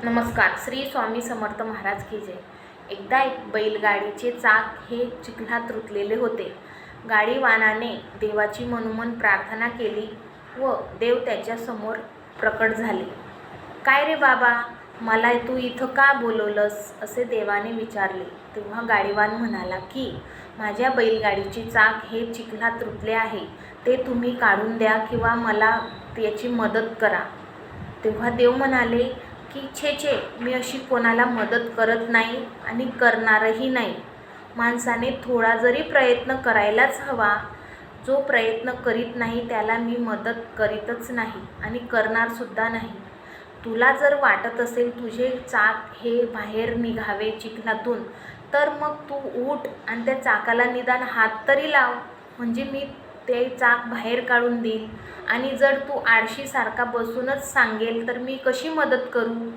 नमस्कार. श्री स्वामी समर्थ महाराज की जय. एकदा एक बैलगाडीचे चाक हे चिखलात रुतलेले होते. गाडीवानाने देवाची मनोमन प्रार्थना केली व देव त्याच्यासमोर प्रकट झाले. काय रे बाबा, मला तू इथं का बोलवलंस असे देवाने विचारले. तेव्हा गाडीवान म्हणाला की माझ्या बैलगाडीचे चाक हे चिखलात रुतले आहे, ते तुम्ही काढून द्या किंवा मला त्याची मदत करा. तेव्हा देव म्हणाले की छे, मी अशी कोणाला मदत करत नाही आणि करणारही नाही. माणसाने थोडा जरी प्रयत्न करायलाच हवा. जो प्रयत्न करीत नाही त्याला मी मदत करीतच नाही आणि करणारसुद्धा नाही. तुला जर वाटत असेल तुझे चाक हे बाहेर निघावे चिखलातून, तर मग तू उठ आणि त्या चाकाला निदान हात तरी लाव, म्हणजे मी ते चाक बाहेर काढून देईल. आणि जर तू आळशीसारखा बसूनच सांगेल तर मी कशी मदत करू.